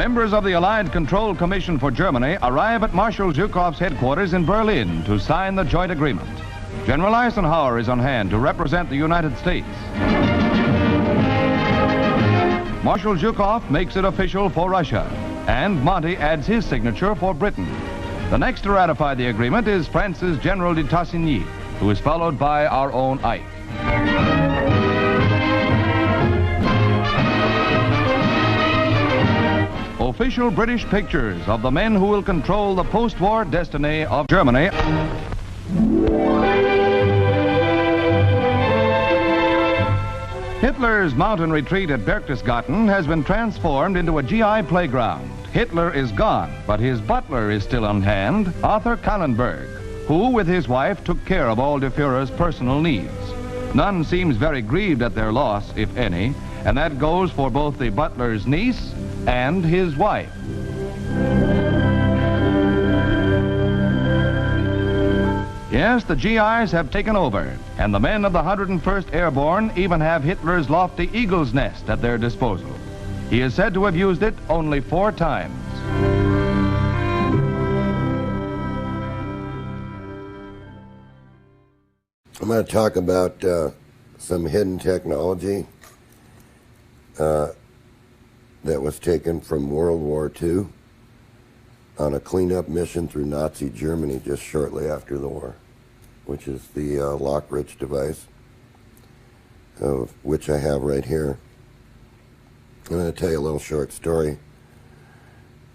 Members of the Allied Control Commission for Germany arrive at Marshal Zhukov's headquarters in Berlin to sign the joint agreement. General Eisenhower is on hand to represent the United States. Marshal Zhukov makes it official for Russia, and Monty adds his signature for Britain. The next to ratify the agreement is France's General de Tassigny, who is followed by our own Ike. Official British pictures of the men who will control the post-war destiny of Germany. Hitler's mountain retreat at Berchtesgaden has been transformed into a GI playground. Hitler is gone, but his butler is still on hand, Arthur Kallenberg, who, with his wife, took care of all de Fuhrer's personal needs. None seems very grieved at their loss, if any, and that goes for both the butler's niece and his wife. Yes, the GIs have taken over, and the men of the 101st Airborne even have Hitler's lofty eagle's nest at their disposal. He is said to have used it only 4 times. I'm going to talk about some hidden technology that was taken from World War II on a cleanup mission through Nazi Germany just shortly after the war, which is the Lockridge Device, of which I have right here. I'm going to tell you a little short story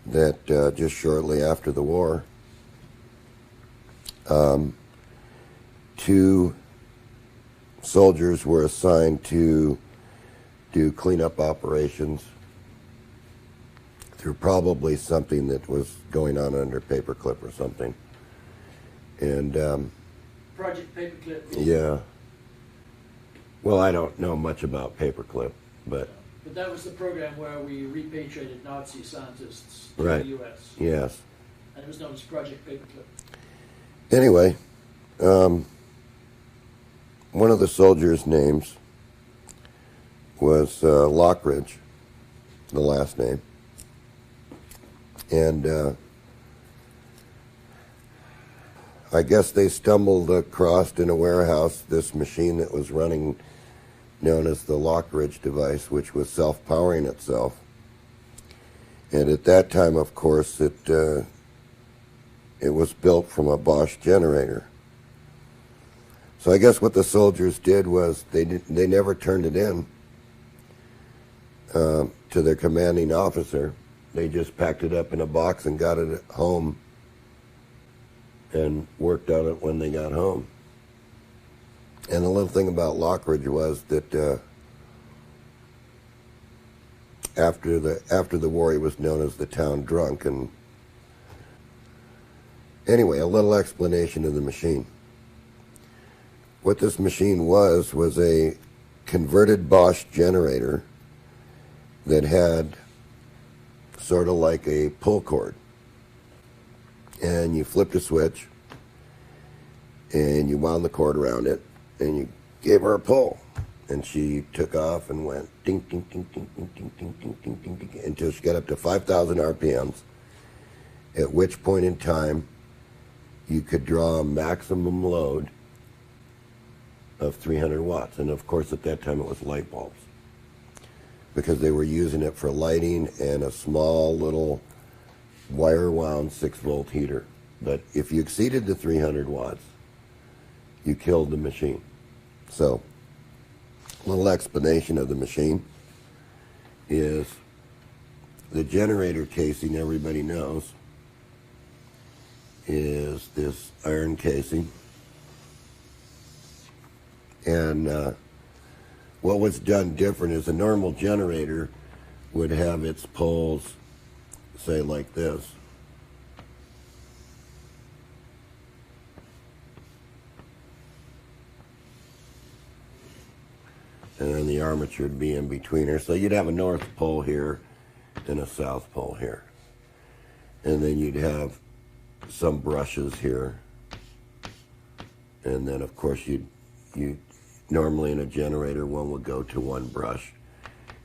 that just shortly after the war, 2 soldiers were assigned to do cleanup operations through probably something that was going on under paperclip or something. And Project Paperclip. yeah. Well, I don't know much about paperclip, but that was the program where we repatriated Nazi scientists to right. the U.S. Yes. And it was known as Project Paperclip. Anyway, one of the soldiers' names was Lockridge, the last name. And I guess they stumbled across in a warehouse this machine that was running, known as the Lockridge Device, which was self-powering itself. And at that time, of course, it was built from a Bosch generator. So I guess what the soldiers did was they never turned it in to their commanding officer. They just packed it up in a box and got it at home and worked on it when they got home. And the little thing about Lockridge was that after the war, he was known as the town drunk. And anyway, a little explanation of the machine. What this machine was a converted Bosch generator that had sort of like a pull cord. And you flipped a switch, and you wound the cord around it, and you gave her a pull. And she took off and went ding, ding, ding, ding, ding, ding, ding, ding, ding, ding, ding, until she got up to 5,000 RPMs, at which point in time you could draw a maximum load of 300 watts. And of course, at that time, it was light bulbs, because they were using it for lighting and a small little wire-wound 6-volt heater. But if you exceeded the 300 watts, you killed the machine. So, a little explanation of the machine is the generator casing, everybody knows, is this iron casing. And what was done different is a normal generator would have its poles, say, like this. And then the armature would be in between her. So you'd have a north pole here and a south pole here. And then you'd have some brushes here. And then, of course, you normally in a generator, one would go to one brush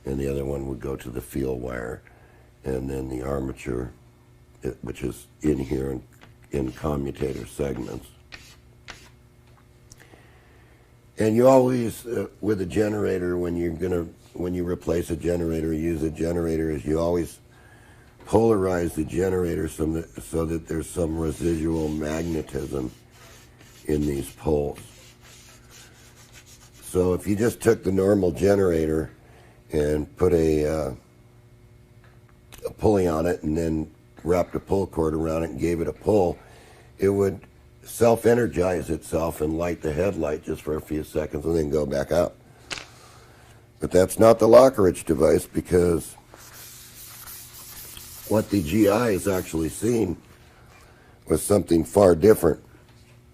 and the other one would go to the field wire. and then the armature, which is in here in commutator segments. And you always, with a generator, when you replace a generator, use a generator, is you always polarize the generator so that there's some residual magnetism in these poles. So if you just took the normal generator and put a pulley on it and then wrapped a pull cord around it and gave it a pull, it would self-energize itself and light the headlight just for a few seconds and then go back out. But that's not the Lockridge device, because what the GI has actually seen was something far different.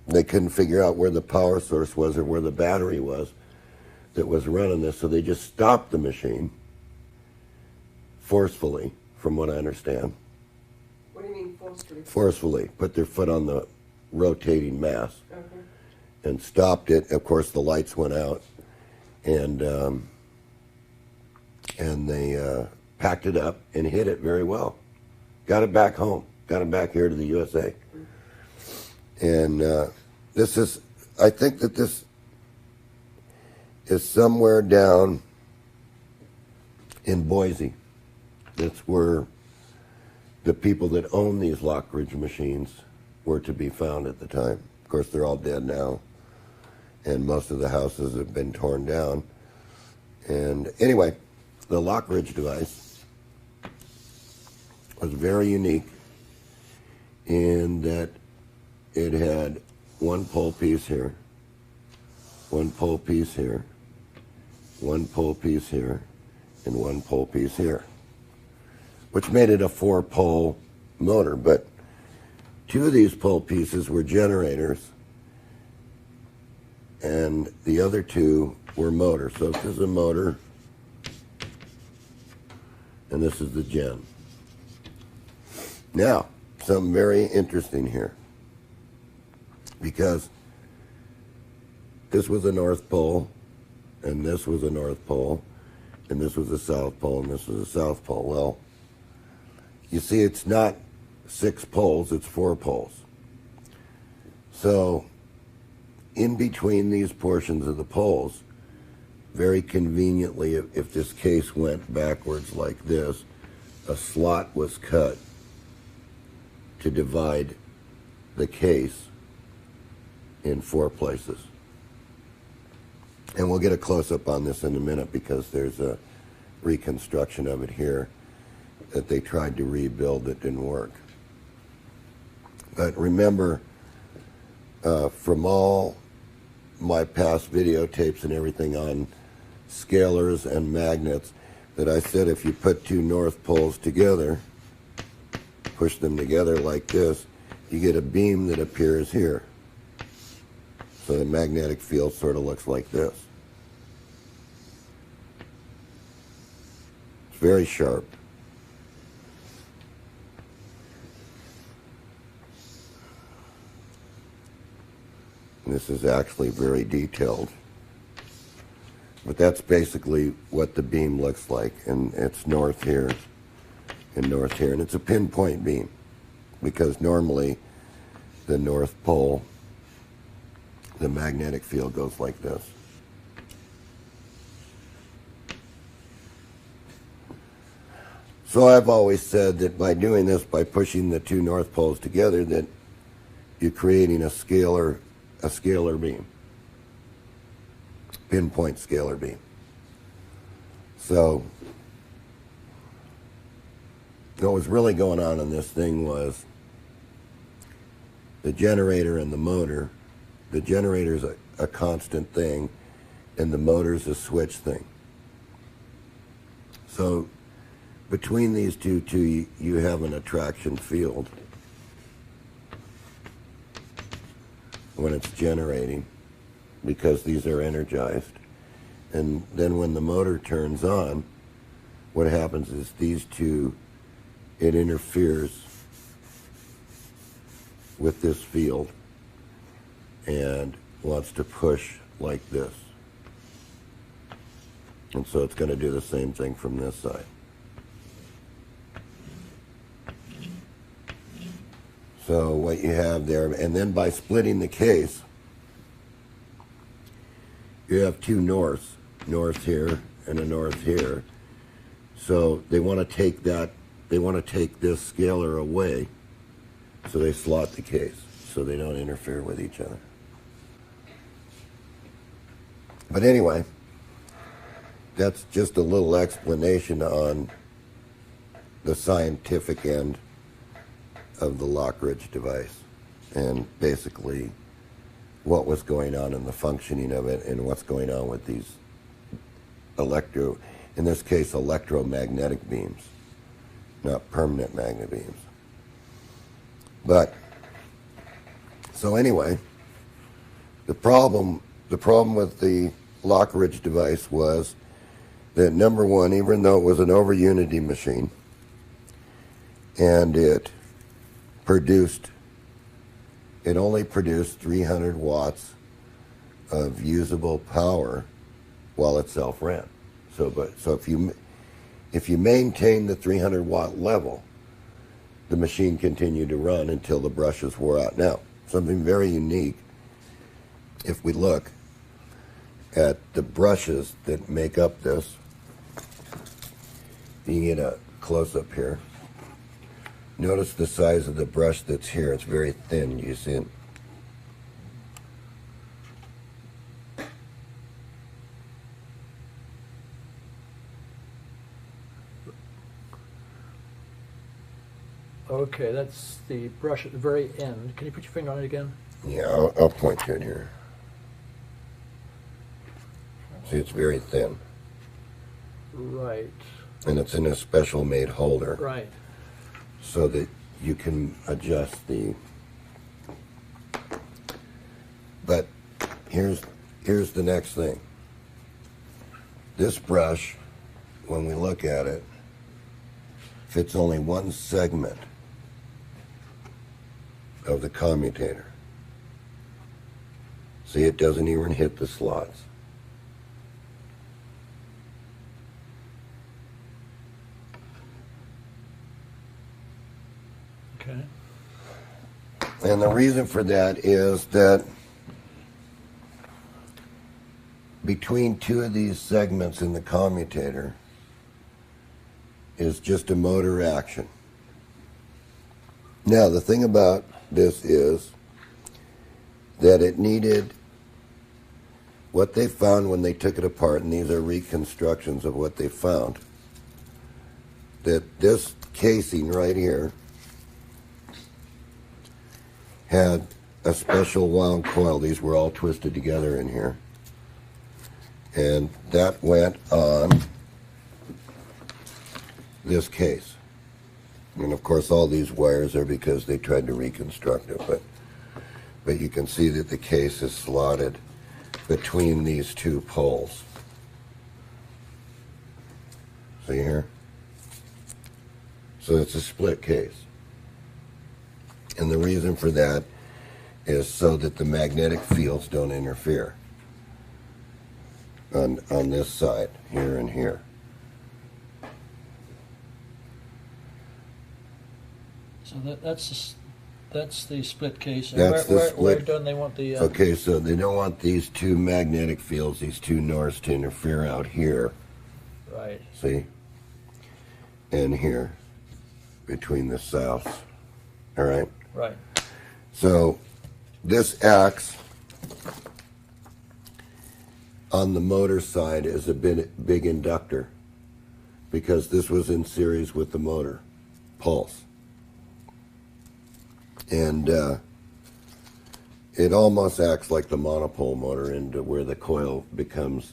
They couldn't figure out where the power source was or where the battery was that was running this, so they just stopped the machine forcefully, from what I understand. What do you mean forcefully? Forcefully. Put their foot on the rotating mass. Okay. And stopped it. Of course, the lights went out, and they packed it up and hid it very well. Got it back home. Got it back here to the USA. And this is, I think that this is somewhere down in Boise. That's where the people that own these Lockridge machines were to be found at the time. Of course, they're all dead now, and most of the houses have been torn down. And anyway, the Lockridge device was very unique in that it had one pole piece here, one pole piece here, one pole piece here, and one pole piece here, which made it a 4-pole motor. But 2 of these pole pieces were generators, and the other 2 were motors. So this is a motor, and this is the gen. Now, something very interesting here, because this was a North Pole, and this was a North Pole, and this was a South Pole, and this was a South Pole. Well, you see, it's not 6 poles, it's 4 poles. So, in between these portions of the poles, very conveniently, if this case went backwards like this, a slot was cut to divide the case in 4 places. And we'll get a close-up on this in a minute, because there's a reconstruction of it here that they tried to rebuild that didn't work. But remember, from all my past videotapes and everything on scalars and magnets, that I said if you put 2 north poles together, push them together like this, you get a beam that appears here. So the magnetic field sort of looks like this. It's very sharp. And this is actually very detailed. But that's basically what the beam looks like. And it's north here and north here. And it's a pinpoint beam, because normally the North Pole, the magnetic field goes like this. So I've always said that by doing this, by pushing the 2 north poles together, that you're creating a scalar beam, pinpoint scalar beam. So what was really going on in this thing was the generator and the motor. The generator's a constant thing, and the motor's a switch thing. So between these two, you have an attraction field when it's generating, because these are energized. And then when the motor turns on, what happens is these 2, it interferes with this field and wants to push like this. And so it's going to do the same thing from this side. So what you have there, and then by splitting the case, you have two norths here and a north here. So they want to take this scaler away, so they slot the case so they don't interfere with each other. But anyway, that's just a little explanation on the scientific end of the Lockridge device, and basically what was going on in the functioning of it and what's going on with these in this case, electromagnetic beams, not permanent magnet beams. But, so anyway, the problem with the Lockridge device was that, number one, even though it was an over unity machine, and it only produced 300 watts of usable power while it self-ran. So if you maintain the 300 watt level, the machine continued to run until the brushes wore out. Now, something very unique, if we look at the brushes that make up this, you can get a close-up here. Notice the size of the brush that's here. It's very thin. You see it? Okay, that's the brush at the very end. Can you put your finger on it again? Yeah, I'll point to it here. See, it's very thin. Right. And it's in a special made holder. Right. So that you can adjust the... But here's the next thing. This brush, when we look at it, fits only one segment of the commutator. See, it doesn't even hit the slots. Okay. And the reason for that is that between two of these segments in the commutator is just a motor action. Now, the thing about this is that it needed, what they found when they took it apart, and these are reconstructions of what they found, that this casing right here had a special wound coil. These were all twisted together in here. And that went on this case. And of course all these wires are because they tried to reconstruct it, but you can see that the case is slotted between these two poles. See here? So it's a split case. And the reason for that is so that the magnetic fields don't interfere on this side, here and here. So that's the split case. And That's the split. Where don't they want the... Okay, so they don't want these two magnetic fields, these two norths, to interfere out here. Right. See? And here, between the souths. All right? Right. So this acts on the motor side as a big inductor, because this was in series with the motor pulse. And it almost acts like the monopole motor, into where the coil becomes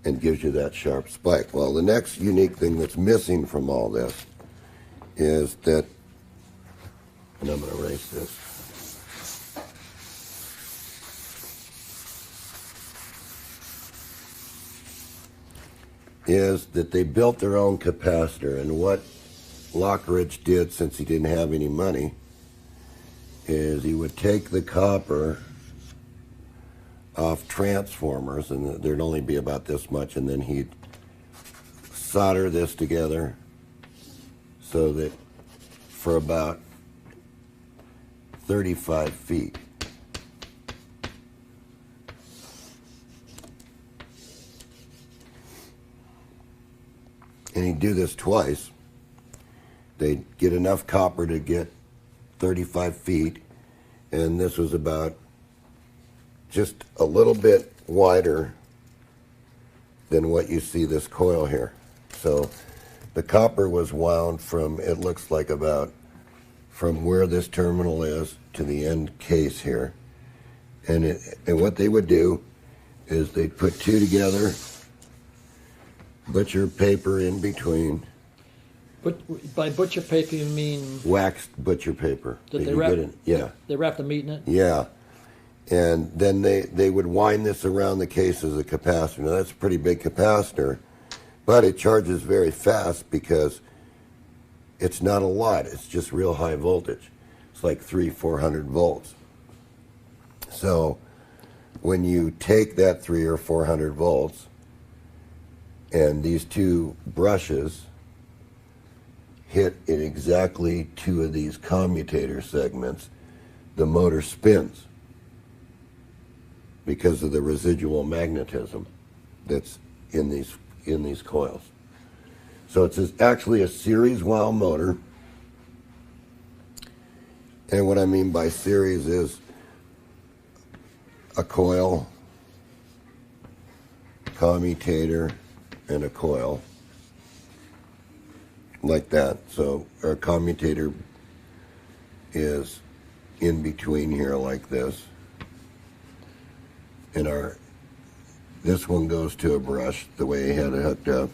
and gives you that sharp spike. Well, the next unique thing that's missing from all this is that, and I'm going to erase this, is that they built their own capacitor. And what Lockridge did, since he didn't have any money, is he would take the copper off transformers, and there'd only be about this much, and then he'd solder this together so that for about 35 feet. And he'd do this twice. They'd get enough copper to get 35 feet, and this was about just a little bit wider than what you see this coil here. So the copper was wound from, it looks like about from where this terminal is to the end case here. And what they would do is they'd put two together, butcher paper in between. But by butcher paper, you mean Waxed butcher paper. that they wrap? Yeah. They wrap the meat in it. Yeah. And then they would wind this around the case as a capacitor. Now that's a pretty big capacitor, but it charges very fast because it's not a lot. It's just real high voltage. It's like 400 volts. So when you take that 300 or 400 volts and these two brushes hit in exactly two of these commutator segments, the motor spins because of the residual magnetism that's in these coils. So it's actually a series wound motor. And what I mean by series is a coil, commutator, and a coil. Like that. So our commutator is in between here like this. And this one goes to a brush the way he had it hooked up.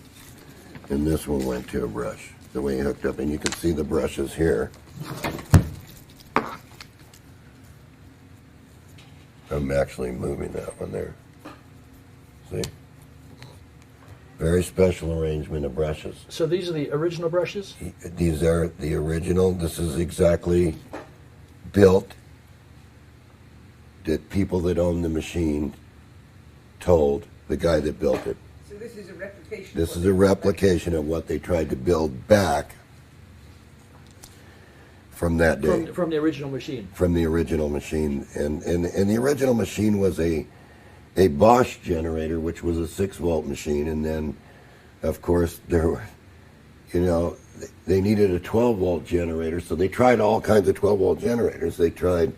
And this one went to a brush the way he hooked up. And you can see the brushes here. I'm actually moving that one there. See? Very special arrangement of brushes. So these are the original brushes? These are the original. This is exactly built that people that own the machine told the guy that built it. So this is a replication. This is a replication of what they tried to build back from that day. From the original machine. From the original machine. And the original machine was a Bosch generator, which was a 6-volt machine. And then, of course, there were, they needed a 12-volt generator. So they tried all kinds of 12-volt generators. They tried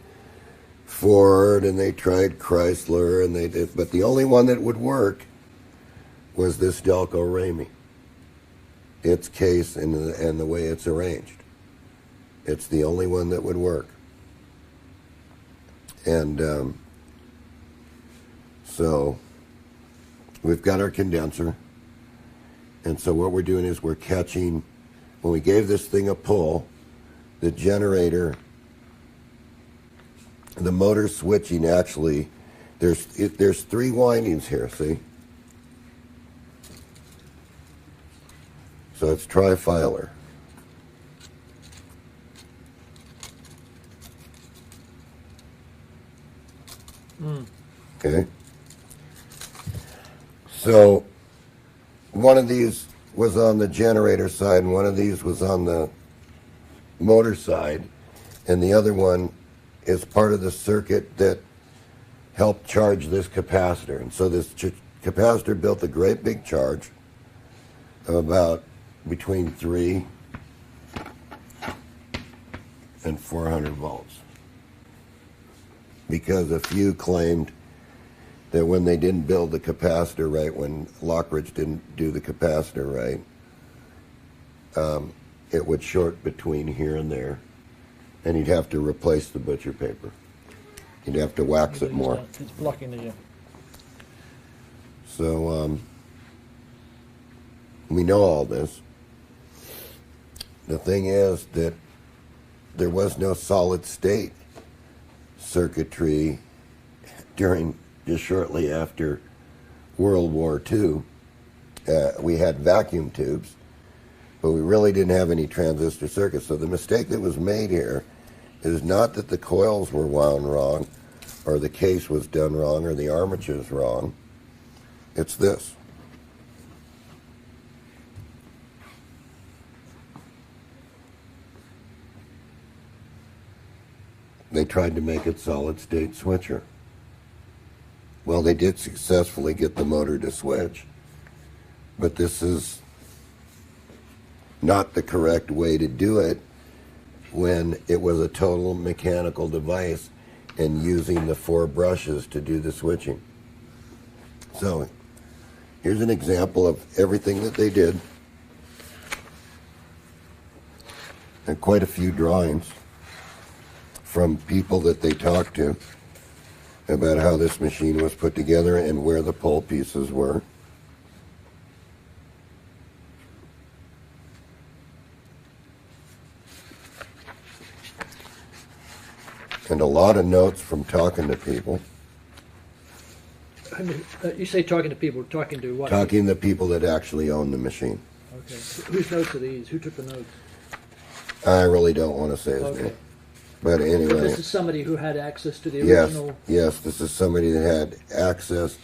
Ford and they tried Chrysler, and but the only one that would work was this Delco Ramey. Its case and the way it's arranged. It's the only one that would work. And so we've got our condenser. And so what we're doing is we're catching, when we gave this thing a pull, the generator, the motor switching actually, there's 3 windings here, see? So it's trifilar. Okay. So one of these was on the generator side and one of these was on the motor side, and the other one is part of the circuit that helped charge this capacitor. And so this capacitor built a great big charge of about between 3 and 400 volts. Because a few claimed that when they didn't build the capacitor right, when Lockridge didn't do the capacitor right, it would short between here and there, and he'd have to replace the butcher paper. He'd have to wax it more. It's blocking the... So we know all this. The thing is that there was no solid state circuitry during, just shortly after World War II. We had vacuum tubes, but we really didn't have any transistor circuits. So the mistake that was made here is not that the coils were wound wrong, or the case was done wrong, or the armature's wrong. It's this. they tried to make it solid-state switcher. Well, they did successfully get the motor to switch, but this is not the correct way to do it when it was a total mechanical device and using the 4 brushes to do the switching. So here's an example of everything that they did, and quite a few drawings from people that they talked to about how this machine was put together and where the pole pieces were. And a lot of notes from talking to people. I mean, you say talking to people, talking to what? Talking to people that actually own the machine. Okay. Whose notes are these? Who took the notes? I really don't want to say his name. But anyway. But this is somebody who had access to the original... Yes, this is somebody that had access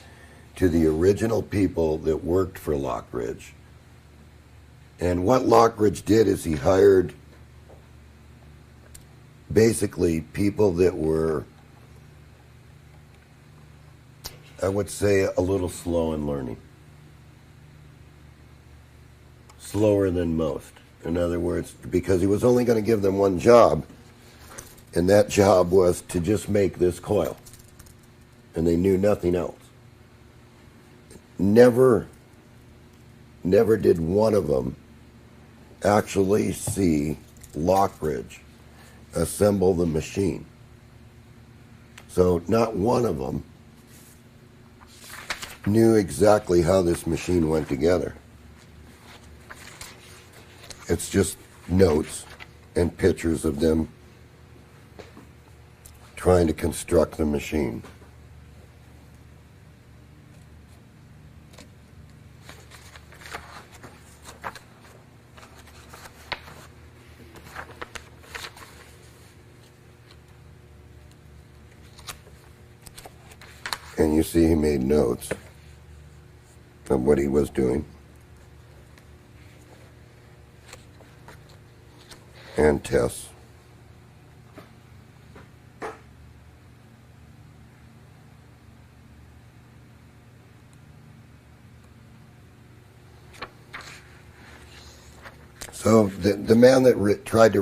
to the original people that worked for Lockridge. And what Lockridge did is he hired basically people that were, I would say, a little slow in learning. Slower than most. In other words, because he was only going to give them one job, and that job was to just make this coil. And they knew nothing else. Never did one of them actually see Lockridge assemble the machine. So not one of them knew exactly how this machine went together. It's just notes and pictures of them trying to construct the machine. And you see he made notes of what he was doing. And tests. So the man that tried to